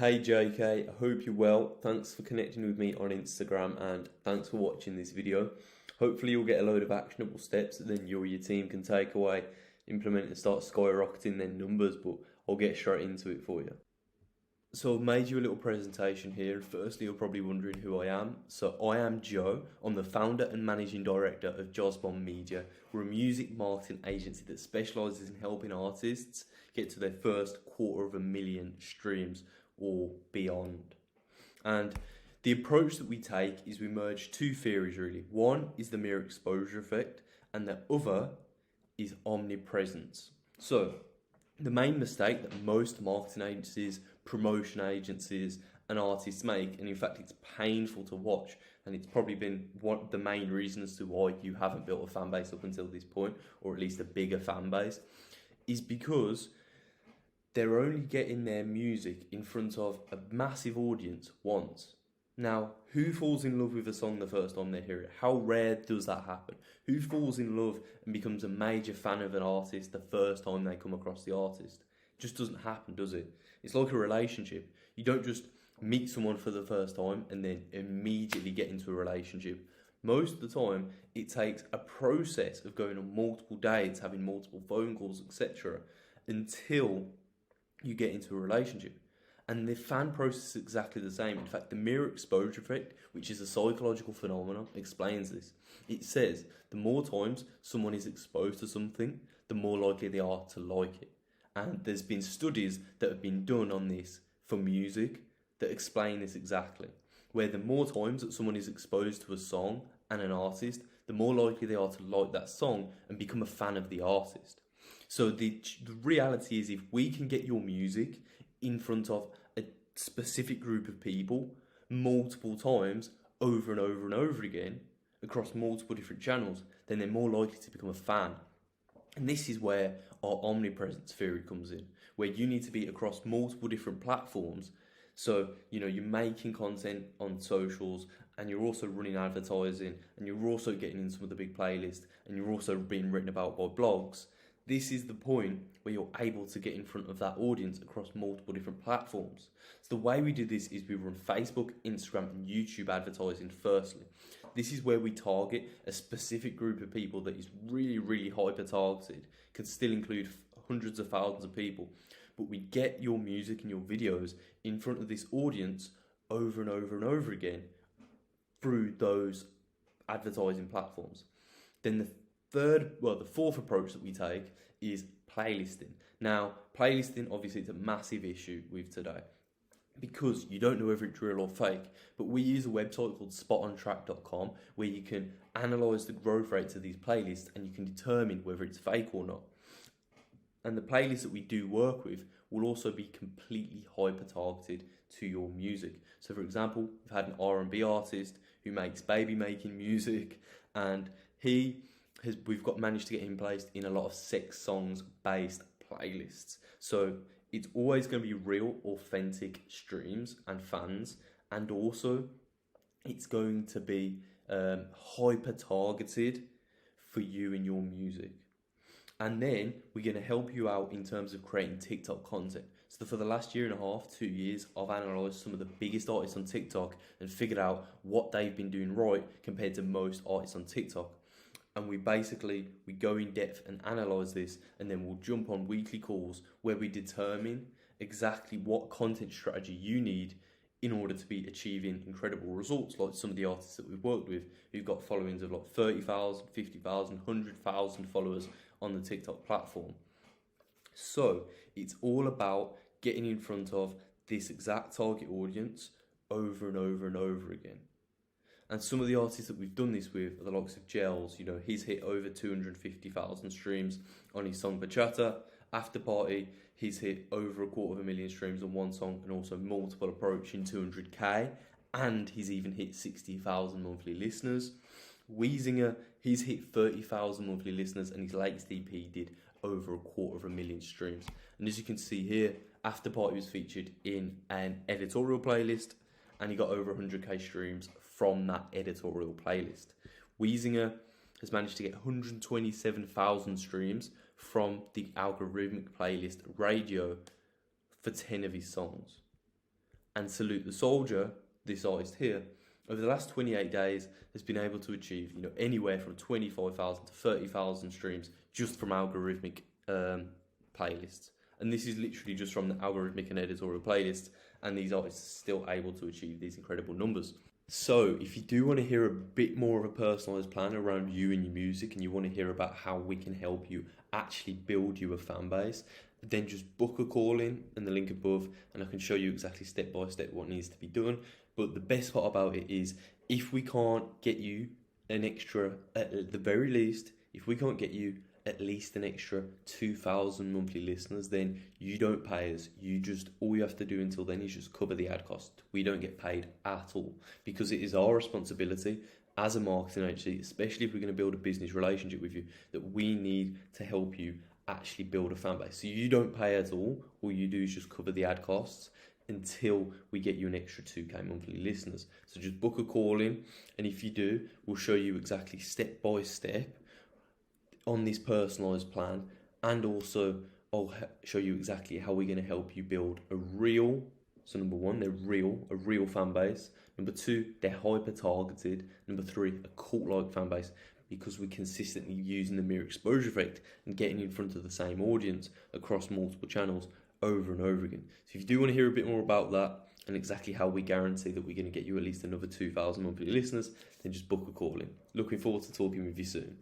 Hey JK, I hope you're well. Thanks for connecting with me on Instagram and thanks for watching this video. Hopefully you'll get a load of actionable steps that then you or your team can take away, implement and start skyrocketing their numbers, but I'll get straight into it for you. So I've made you a little presentation here, and firstly you're probably wondering who I am. So I am Joe. I'm the founder and managing director of Josbon Media. We're a music marketing agency that specialises in helping artists get to their first 250,000 streams or beyond. And the approach that we take is we merge two theories really. One is the mere exposure effect and the other is omnipresence. So the main mistake that most marketing agencies, promotion agencies and artists make, and in fact it's painful to watch, and it's probably been one of the main reasons as to why you haven't built a fan base up until this point, or at least a bigger fan base, is because they're only getting their music in front of a massive audience once. Now, who falls in love with a song the first time they hear it? How rare does that happen? Who falls in love and becomes a major fan of an artist the first time they come across the artist? It just doesn't happen, does it? It's like a relationship. You don't just meet someone for the first time and then immediately get into a relationship. Most of the time, it takes a process of going on multiple dates, having multiple phone calls, etc., until you get into a relationship. And the fan process is exactly the same. In fact, the mirror exposure effect, which is a psychological phenomenon, explains this. It says the more times someone is exposed to something, the more likely they are to like it. And there's been studies that have been done on this for music that explain this exactly. Where the more times that someone is exposed to a song and an artist, the more likely they are to like that song and become a fan of the artist. So the reality is, if we can get your music in front of a specific group of people multiple times over and over and over again across multiple different channels, then they're more likely to become a fan. And this is where our omnipresence theory comes in, where you need to be across multiple different platforms. So, you're making content on socials and you're also running advertising and you're also getting in some of the big playlists and you're also being written about by blogs. This is the point where you're able to get in front of that audience across multiple different platforms. So the way we do this is we run Facebook, Instagram and YouTube advertising firstly. This is where we target a specific group of people that is really, really hyper targeted, can still include hundreds of thousands of people. But we get your music and your videos in front of this audience over and over and over again through those advertising platforms. Then the fourth approach that we take is playlisting. Now, playlisting, obviously, it's a massive issue with today because you don't know whether it's real or fake. But we use a website called spotontrack.com where you can analyse the growth rates of these playlists and you can determine whether it's fake or not. And the playlists that we do work with will also be completely hyper-targeted to your music. So, for example, we've had an R&B artist who makes baby making music, and we've managed to get him placed in a lot of sex songs based playlists. So it's always going to be real, authentic streams and fans, and also it's going to be hyper targeted for you and your music. And then we're going to help you out in terms of creating TikTok content. So for the last year and a half, 2 years, I've analysed some of the biggest artists on TikTok and figured out what they've been doing right compared to most artists on TikTok. And we go in depth and analyse this, and then we'll jump on weekly calls where we determine exactly what content strategy you need in order to be achieving incredible results, like some of the artists that we've worked with who've got followings of like 30,000, 50,000, 100,000 followers on the TikTok platform. So it's all about getting in front of this exact target audience over and over and over again. And some of the artists that we've done this with are the likes of Gels. He's hit over 250,000 streams on his song Bachata. After Party, he's hit over 250,000 streams on one song and also multiple approaching 200k. And he's even hit 60,000 monthly listeners. Weezinger, he's hit 30,000 monthly listeners and his latest EP did over 250,000 streams. And as you can see here, After Party was featured in an editorial playlist and he got over 100k streams from that editorial playlist. Weezinger has managed to get 127,000 streams from the algorithmic playlist Radio for 10 of his songs. and Salute the Soldier, this artist here, over the last 28 days has been able to achieve, you know, anywhere from 25,000 to 30,000 streams just from algorithmic playlists. And this is literally just from the algorithmic and editorial playlists, and these artists are still able to achieve these incredible numbers. So if you do want to hear a bit more of a personalised plan around you and your music, and you want to hear about how we can help you actually build you a fan base, then just book a call in the link above, and I can show you exactly step by step what needs to be done. But the best part about it is, if we can't get you an extra, at the very least, if we can't get you at least an extra 2,000 monthly listeners, then you don't pay us. All you have to do until then is just cover the ad cost. We don't get paid at all, because it is our responsibility as a marketing agency, especially if we're going to build a business relationship with you, that we need to help you actually build a fan base. So you don't pay at all you do is just cover the ad costs until we get you an extra 2k monthly listeners. So just book a call in, and if you do, we'll show you exactly step by step on this personalised plan, and also I'll show you exactly how we're going to help you build a real, so number one, they're a real fan base. Number two, they're hyper targeted. Number three, a cult-like fan base, because we're consistently using the mirror exposure effect and getting in front of the same audience across multiple channels over and over again. So if you do want to hear a bit more about that and exactly how we guarantee that we're going to get you at least another 2,000 monthly listeners, then just book a call in. Looking forward to talking with you soon.